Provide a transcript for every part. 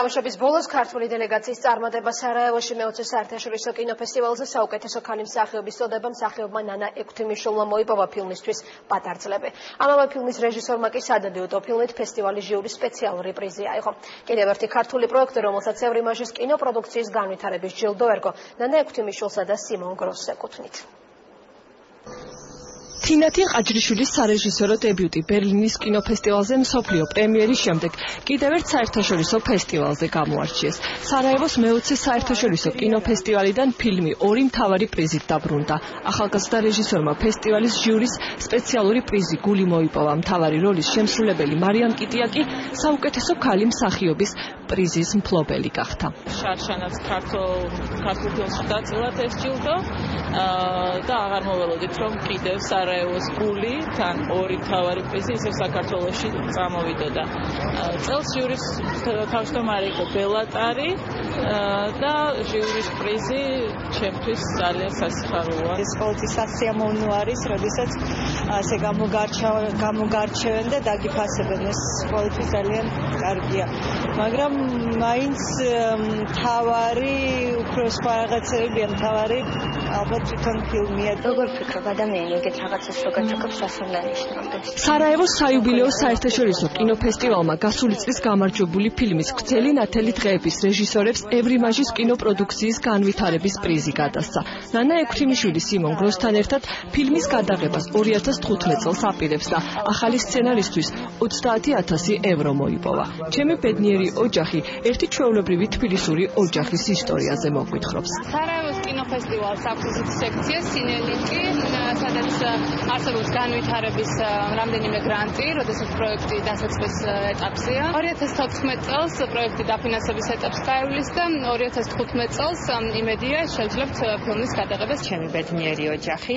თამაშების ბოლოს ქართული დელეგაციის წარმატება სარაევოში მე-20 საერთაშორისო კინოფესტივალზე საუკეთესო ქალი მსახიობის წოდება მსახიობმა ნანა ექვთიმიშვილმა მოიპოვა ფილმისთვის პატარძლები. ამავე ფილმის რეჟისორმა კი სადადიუტო ფილმით ფესტივალის ჟიურის სპეციალური პრიზი აიღო. კიდევ ერთი ქართული პროექტი, რომელსაც წევრი მაჟის კინოპროდუქციის განვითარების ჯილდო ერგო, ნანა ექვთიმიშვილსა და სიმონ გროსს ეკუთვნით. თინათინ ყაჯრიშვილის სარეჟისორო დებიუტი ბერლინის კინოფესტივალზე მსოფლიო პრემიერის შემდეგ კიდევ ერთ საერთაშორისო ფესტივალზე გამოარჩიეს. სარაევოს მე-20 საერთაშორისო კინოფესტივალიდან ფილმი 2 მთავარი პრიზით დაბრუნდა. ახალგაზრდა რეჟისორმა ფესტივალის ჟიურის სპეციალური პრიზი გული მოიპოვა. მთავარი როლის შემსრულებელი მარიამ კიტიაკი საუკეთესო ქალი მსახიობის პრიზის მფლობელი გახდა. შარშანაც ქართულ ფილმში დაწყილათ ეს ჯილდო და აღარ მოველოდით რომ კიდევ სარაევოს გული თან 2 მთავარი პრიზი ისევ საქართველოში წამოვიდოდა. წელს ჟიურის თავმჯდომარე იყო ბელატარი და ჟიურის პრიზი ჩემთვის ძალიან სასიხარულოა. ეს ყოველთვის სასიამოვნო არის, როდესაც ასე გამოგარჩევენ და დაგიფასებენ. ეს ყოველთვის ძალიან კარგია. მაგრამ მაინც მთავარი უფრო სხვა რაღაცებია, მთავარი ალბათ თვითონ ფილმია. როგორ ფიქრობ ადამიანი ეგეთ რაღაცას რო გაჩვენებს სასურდანიშნავდეს. სარაევოს საიუბილეო საერთაშორისო კინოფესტივალმა გასული წლის გამარჯვებული ფილმის გრძელი ნათელი დღეების რეჟისორებს ევრიმაჟის კინოპროდუქციის განვითარების პრიზი გადასცა. ნანა ექვთიმიშვილი სიმონ გროსთან ერთად ფილმის გადაღებას 2015 წელს აპირებს და ახალი სცენარისთვის 30,000 ევრო მოიპოვა. ჩემი ბედნიერი ოჯახი ერთი ჩვეულებრივი თბილისური ოჯახის ისტორიაზე მოგვითხრობს. სარაევოს კინოფესტივალს აქვს ისეთი სექცია სინელინკი, სადაც არსებობს განვითარების რამდენიმე გრანტი, როდესაც პროექტი დასაწყის ეტაპზეა. 2014 წელს პროექტი დაფინანსების ეტაპს გაივლის და 2015 წელს იმედია შევძლებთ ფილმის გადაღებას. ჩემი ბედნიერი ოჯახი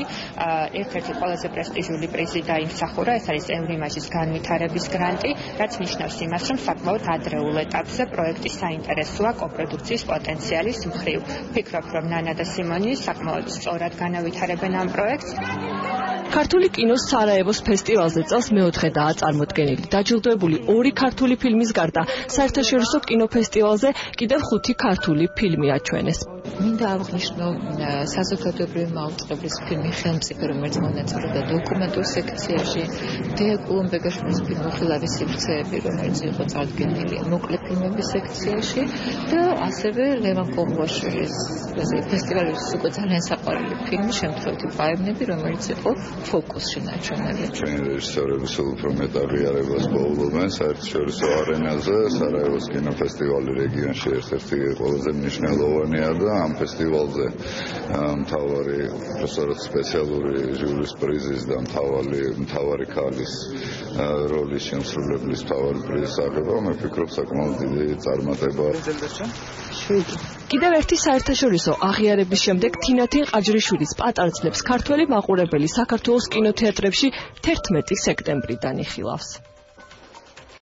ერთ-ერთი ყველაზე პრესტიჟული პრიზი დაიმსახურა, ეს არის ევრიმაჟის განვითარების გრანტი, რაც ნიშნავს იმას, რომ საკმაოდ ადრეულ ეტაპზე პროექტი საინტერესოა კოპროდუქციის პოტენციალის მხრივ. ვფიქრობ, რომ ნანა და სიმონი საკმაოდ სწორად განავითარებენ ამ პროექტს. ქართული კინოს სარაევოს ფესტივალზე წელს მე-4-დაა წარმოდგენილი. დაჯილდოებული 2 ქართული ფილმის გარდა საერთაშორისო კინოფესტივალზე კიდევ 5 ქართული ფილმი აჩვენეს. მინდა აღნიშნო საზოგადოებრივი მაუწყებლის ფილმი ხელმწიფე, რომელიც მონაწილეობდა დოკუმენტურ სექციაში, დეა კულუმბეგაშვილის ფილმი ხილავის სივრცეები, რომელიც იყო წარდგენილი მოკლე ფილმების სექციაში და ასევე ლევან კოღუაშვილის ფესტივალის უკვე ძალიან საყვარელი ფილმი შემთხვევითი პაებნები, რომელიც იყო ფოკუსში ნაჩვენები. ჩვენი რეჟისორები სულ უფრო მეტ აღიარებას პოულობენ საერთაშორისო არენაზე. სარაევოს კინოფესტივალი რეგიონში ერთ-ერთი ყველაზე მნიშვნელოვანია და ამ ფესტივალზე მთავარი სპეციალური ჟიურის პრიზის და მთავარი ქალის როლის შემსრულებლის მთავარი პრიზის აღება, მე ვფიქრობ, საკმაოდ დიდი წარმატება. კიდევ ერთი საერთაშორისო აღიარების შემდეგ თინათინ ყაჯრიშვილის პატარძლებს ქართველი მაყურებელი საქართველოს კინოთეატრებში 11 სექტემბრიდან იხილავს.